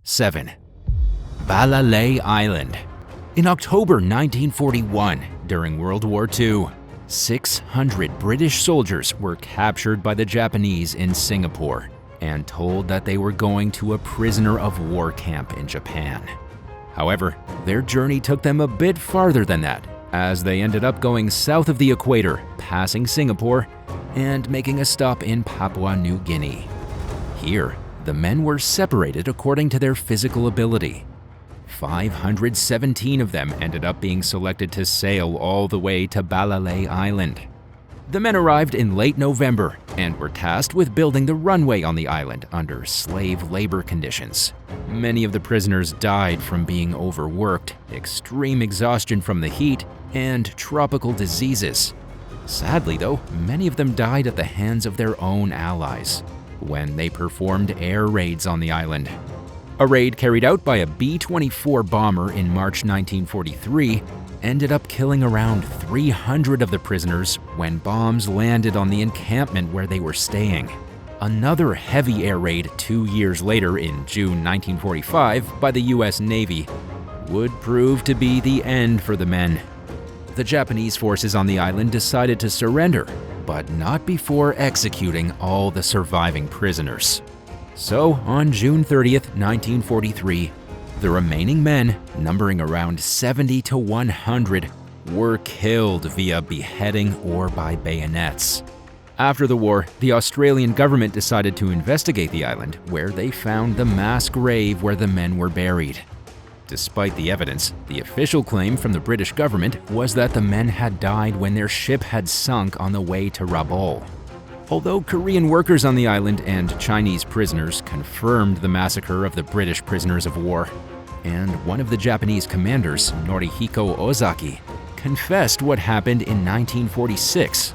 7. Balala Island. In October 1941, during World War II, 600 British soldiers were captured by the Japanese in Singapore and told that they were going to a prisoner of war camp in Japan. However, their journey took them a bit farther than that, as they ended up going south of the equator, passing Singapore, and making a stop in Papua New Guinea. Here, the men were separated according to their physical ability. 517 of them ended up being selected to sail all the way to Balala Island. The men arrived in late November and were tasked with building the runway on the island under slave labor conditions. Many of the prisoners died from being overworked, extreme exhaustion from the heat, and tropical diseases. Sadly, though, many of them died at the hands of their own allies when they performed air raids on the island. A raid carried out by a B-24 bomber in March 1943 ended up killing around 300 of the prisoners when bombs landed on the encampment where they were staying. Another heavy air raid 2 years later in June 1945 by the US Navy would prove to be the end for the men. The Japanese forces on the island decided to surrender, but not before executing all the surviving prisoners. So, on June 30th, 1943, the remaining men, numbering around 70 to 100, were killed via beheading or by bayonets. After the war, the Australian government decided to investigate the island, where they found the mass grave where the men were buried. Despite the evidence, the official claim from the British government was that the men had died when their ship had sunk on the way to Rabaul. Although Korean workers on the island and Chinese prisoners confirmed the massacre of the British prisoners of war, and one of the Japanese commanders, Norihiko Ozaki, confessed what happened in 1946.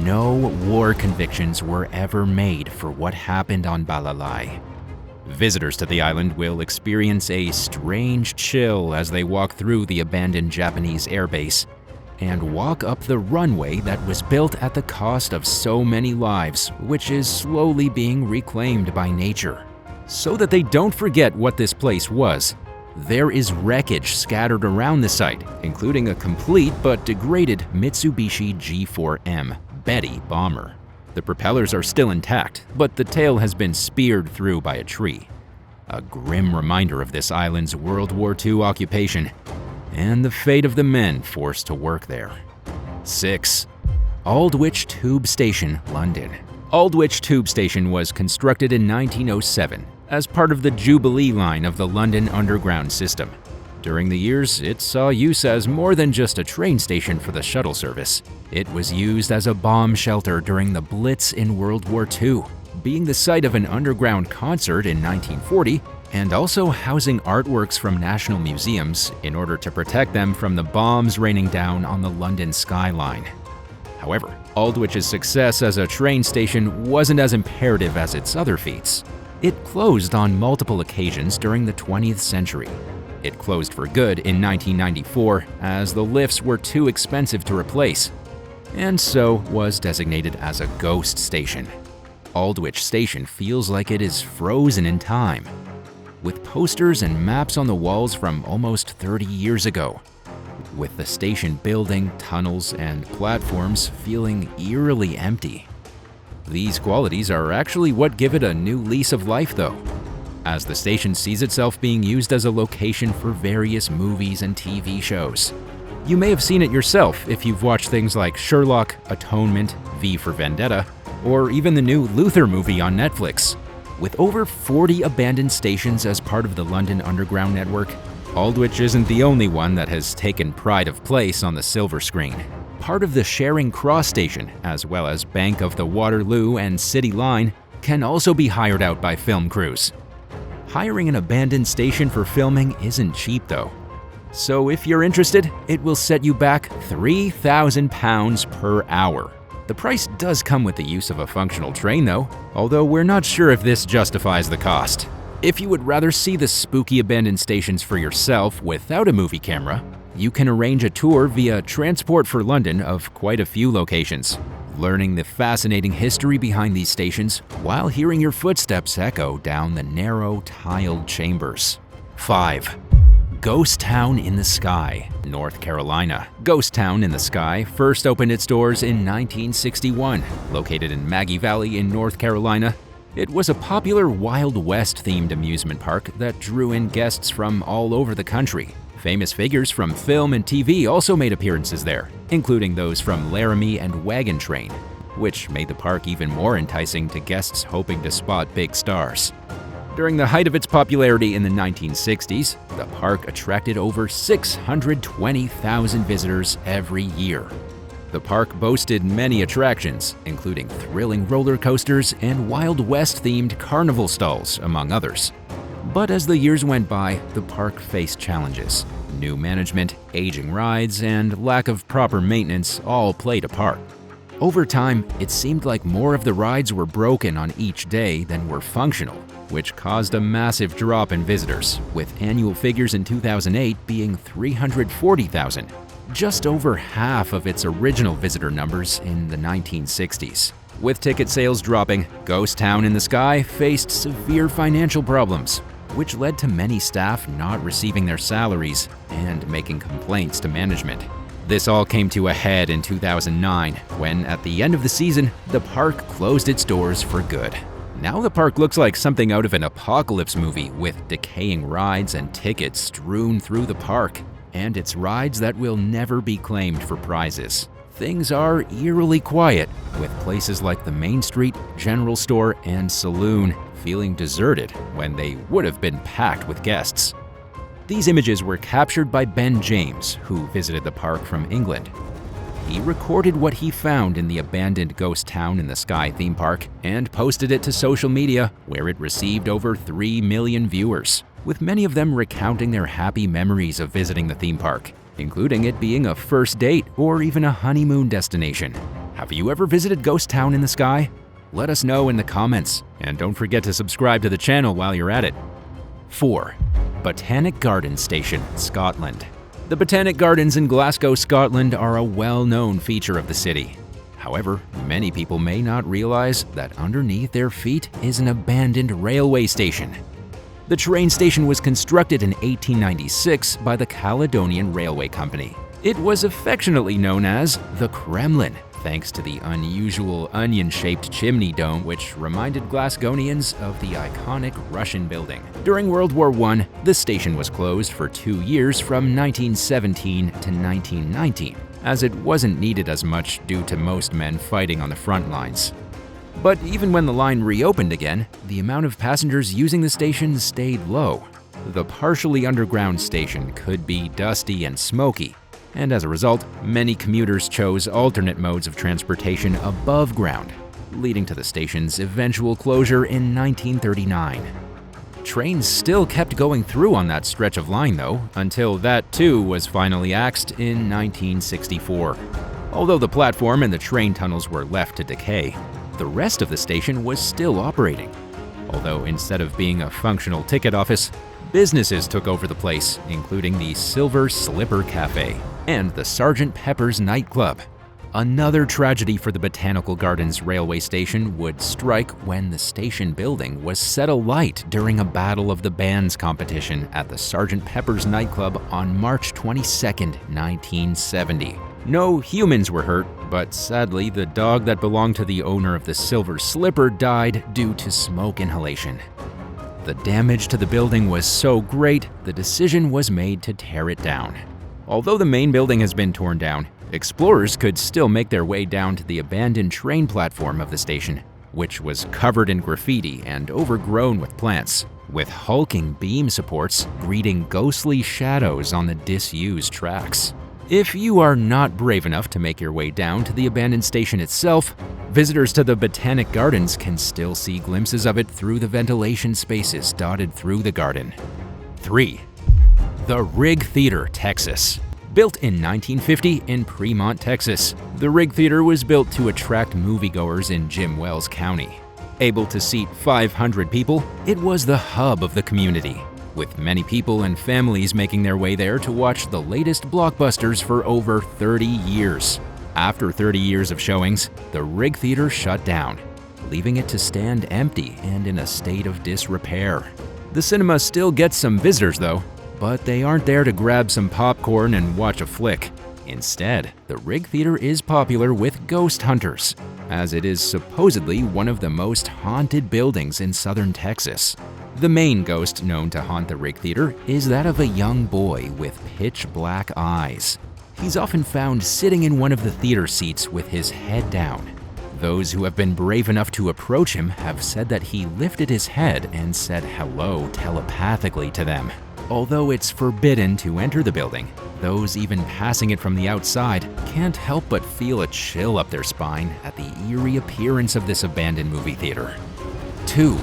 No war convictions were ever made for what happened on Balala. Visitors to the island will experience a strange chill as they walk through the abandoned Japanese airbase and walk up the runway that was built at the cost of so many lives, which is slowly being reclaimed by nature. So that they don't forget what this place was, there is wreckage scattered around the site, including a complete but degraded Mitsubishi G4M Betty bomber. The propellers are still intact, but the tail has been speared through by a tree. A grim reminder of this island's World War II occupation and the fate of the men forced to work there. 6. Aldwych Tube Station, London. Aldwych Tube Station was constructed in 1907 as part of the Jubilee line of the London Underground system. During the years, it saw use as more than just a train station for the shuttle service. It was used as a bomb shelter during the Blitz in World War II, being the site of an underground concert in 1940, and also housing artworks from national museums in order to protect them from the bombs raining down on the London skyline. However, Aldwich's success as a train station wasn't as imperative as its other feats. It closed on multiple occasions during the 20th century. It closed for good in 1994 as the lifts were too expensive to replace, and so was designated as a ghost station. Aldwych Station feels like it is frozen in time, with posters and maps on the walls from almost 30 years ago, with the station building, tunnels, and platforms feeling eerily empty. These qualities are actually what give it a new lease of life, though, as the station sees itself being used as a location for various movies and TV shows. You may have seen it yourself if you've watched things like Sherlock, Atonement, V for Vendetta, or even the new Luther movie on Netflix. With over 40 abandoned stations as part of the London Underground network, Aldwych isn't the only one that has taken pride of place on the silver screen. Part of the Charing Cross station, as well as Bank of the Waterloo and City Line, can also be hired out by film crews. Hiring an abandoned station for filming isn't cheap, though. So if you're interested, it will set you back £3,000 per hour. The price does come with the use of a functional train, though, although we're not sure if this justifies the cost. If you would rather see the spooky abandoned stations for yourself without a movie camera, you can arrange a tour via Transport for London of quite a few locations. learning the fascinating history behind these stations while hearing your footsteps echo down the narrow, tiled chambers. 5. Ghost Town in the Sky, North Carolina. Ghost Town in the Sky first opened its doors in 1961. Located in Maggie Valley in North Carolina, it was a popular Wild West-themed amusement park that drew in guests from all over the country. Famous figures from film and TV also made appearances there, including those from Laramie and Wagon Train, which made the park even more enticing to guests hoping to spot big stars. During the height of its popularity in the 1960s, the park attracted over 620,000 visitors every year. The park boasted many attractions, including thrilling roller coasters and Wild West-themed carnival stalls, among others. But as the years went by, the park faced challenges. New management, aging rides, and lack of proper maintenance all played a part. Over time, it seemed like more of the rides were broken on each day than were functional, which caused a massive drop in visitors, with annual figures in 2008 being 340,000, just over half of its original visitor numbers in the 1960s. With ticket sales dropping, Ghost Town in the Sky faced severe financial problems, which led to many staff not receiving their salaries and making complaints to management. This all came to a head in 2009, when at the end of the season, the park closed its doors for good. Now the park looks like something out of an apocalypse movie, with decaying rides and tickets strewn through the park, and its rides that will never be claimed for prizes. Things are eerily quiet, with places like the Main Street, General Store, and Saloon feeling deserted when they would have been packed with guests. These images were captured by Ben James, who visited the park from England. He recorded what he found in the abandoned Ghost Town in the Sky theme park and posted it to social media, where it received over 3 million viewers, with many of them recounting their happy memories of visiting the theme park, including it being a first date or even a honeymoon destination. Have you ever visited Ghost Town in the Sky? Let us know in the comments, and don't forget to subscribe to the channel while you're at it. 4. Botanic Gardens Station, Scotland. The Botanic Gardens in Glasgow, Scotland are a well-known feature of the city. However, many people may not realize that underneath their feet is an abandoned railway station. The train station was constructed in 1896 by the Caledonian Railway Company. It was affectionately known as the Kremlin, thanks to the unusual onion-shaped chimney dome which reminded Glasgowians of the iconic Russian building. During World War I, the station was closed for 2 years from 1917 to 1919, as it wasn't needed as much due to most men fighting on the front lines. But even when the line reopened again, the amount of passengers using the station stayed low. The partially underground station could be dusty and smoky, and as a result, many commuters chose alternate modes of transportation above ground, leading to the station's eventual closure in 1939. Trains still kept going through on that stretch of line though, until that too was finally axed in 1964. Although the platform and the train tunnels were left to decay, the rest of the station was still operating. Although instead of being a functional ticket office, businesses took over the place, including the Silver Slipper Cafe and the Sgt. Pepper's nightclub. Another tragedy for the Botanical Gardens railway station would strike when the station building was set alight during a Battle of the Bands competition at the Sgt. Pepper's nightclub on March 22, 1970. No humans were hurt, but sadly the dog that belonged to the owner of the Silver Slipper died due to smoke inhalation. The damage to the building was so great, the decision was made to tear it down. Although the main building has been torn down, explorers could still make their way down to the abandoned train platform of the station, which was covered in graffiti and overgrown with plants, with hulking beam supports greeting ghostly shadows on the disused tracks. If you are not brave enough to make your way down to the abandoned station itself, visitors to the Botanic Gardens can still see glimpses of it through the ventilation spaces dotted through the garden. 3. The Rig Theater, Texas. Built in 1950 in Fremont, Texas, the Rig Theater was built to attract moviegoers in Jim Wells County. Able to seat 500 people, it was the hub of the community, with many people and families making their way there to watch the latest blockbusters for over 30 years. After 30 years of showings, the Rig Theater shut down, leaving it to stand empty and in a state of disrepair. The cinema still gets some visitors though, but they aren't there to grab some popcorn and watch a flick. Instead, the Rig Theater is popular with ghost hunters, as it is supposedly one of the most haunted buildings in southern Texas. The main ghost known to haunt the Rig Theater is that of a young boy with pitch black eyes. He's often found sitting in one of the theater seats with his head down. Those who have been brave enough to approach him have said that he lifted his head and said hello telepathically to them. Although it's forbidden to enter the building, those even passing it from the outside can't help but feel a chill up their spine at the eerie appearance of this abandoned movie theater. 2.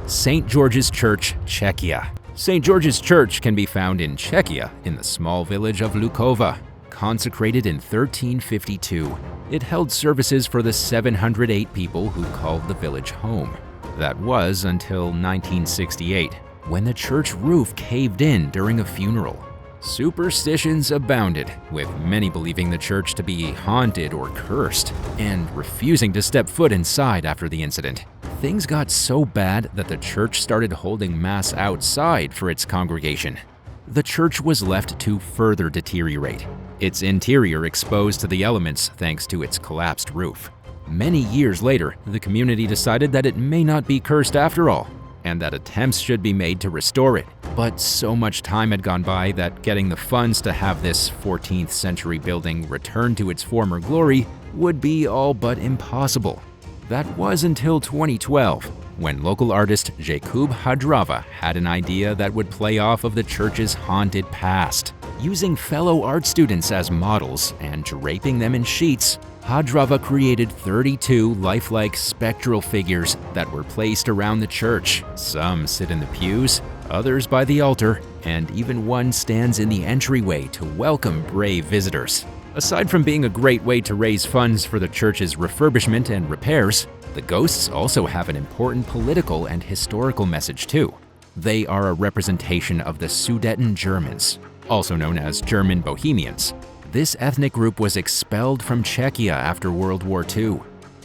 St. George's Church, Czechia. St. George's Church can be found in Czechia in the small village of Lukova. Consecrated in 1352, it held services for the 708 people who called the village home. That was until 1968, when the church roof caved in during a funeral. Superstitions abounded, with many believing the church to be haunted or cursed, and refusing to step foot inside after the incident. Things got so bad that the church started holding mass outside for its congregation. The church was left to further deteriorate, its interior exposed to the elements thanks to its collapsed roof. Many years later, the community decided that it may not be cursed after all, and that attempts should be made to restore it. But so much time had gone by that getting the funds to have this 14th century building return to its former glory would be all but impossible. That was until 2012, when local artist Jakub Hadrava had an idea that would play off of the church's haunted past. Using fellow art students as models and draping them in sheets, Hadrava created 32 lifelike spectral figures that were placed around the church. Some sit in the pews, others by the altar, and even one stands in the entryway to welcome brave visitors. Aside from being a great way to raise funds for the church's refurbishment and repairs, the ghosts also have an important political and historical message too. They are a representation of the Sudeten Germans, also known as German Bohemians. This ethnic group was expelled from Czechia after World War II,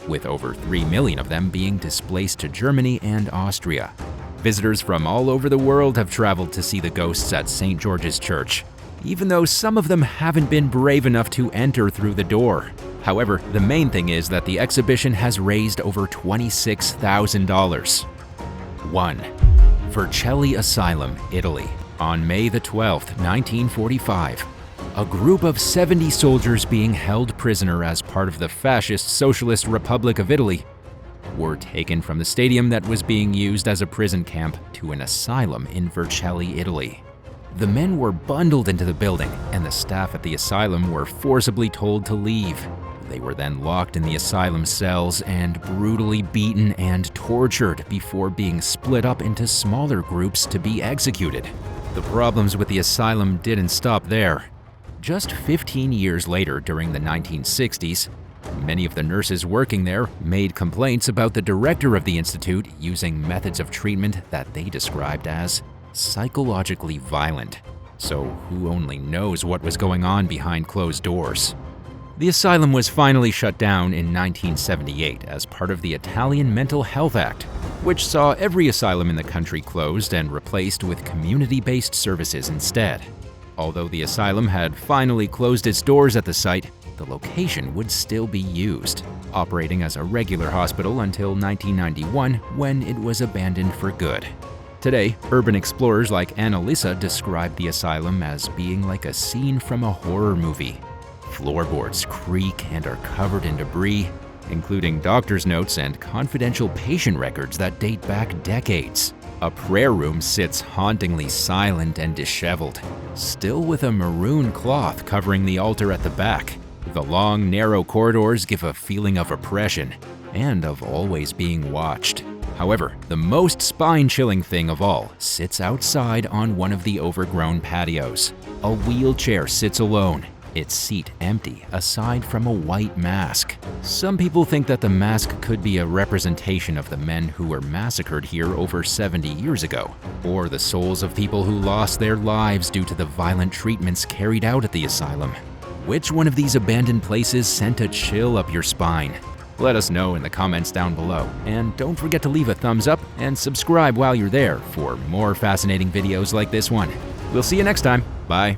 with over 3 million of them being displaced to Germany and Austria. Visitors from all over the world have traveled to see the ghosts at St. George's Church, even though some of them haven't been brave enough to enter through the door. However, the main thing is that the exhibition has raised over $26,000. 1. Vercelli Asylum, Italy. On May the 12th, 1945, a group of 70 soldiers being held prisoner as part of the Fascist Socialist Republic of Italy were taken from the stadium that was being used as a prison camp to an asylum in Vercelli, Italy. The men were bundled into the building, and the staff at the asylum were forcibly told to leave. They were then locked in the asylum cells and brutally beaten and tortured before being split up into smaller groups to be executed. The problems with the asylum didn't stop there. Just 15 years later, during the 1960s, many of the nurses working there made complaints about the director of the institute using methods of treatment that they described as psychologically violent. So who only knows what was going on behind closed doors? The asylum was finally shut down in 1978 as part of the Italian Mental Health Act, which saw every asylum in the country closed and replaced with community-based services instead. Although the asylum had finally closed its doors at the site, the location would still be used, operating as a regular hospital until 1991 when it was abandoned for good. Today, urban explorers like Annalisa describe the asylum as being like a scene from a horror movie. Floorboards creak and are covered in debris, including doctor's notes and confidential patient records that date back decades. A prayer room sits hauntingly silent and disheveled, still with a maroon cloth covering the altar at the back. The long, narrow corridors give a feeling of oppression and of always being watched. However, the most spine-chilling thing of all sits outside on one of the overgrown patios. A wheelchair sits alone, its seat empty aside from a white mask. Some people think that the mask could be a representation of the men who were massacred here over 70 years ago, or the souls of people who lost their lives due to the violent treatments carried out at the asylum. Which one of these abandoned places sent a chill up your spine? Let us know in the comments down below, and don't forget to leave a thumbs up and subscribe while you're there for more fascinating videos like this one. We'll see you next time. Bye.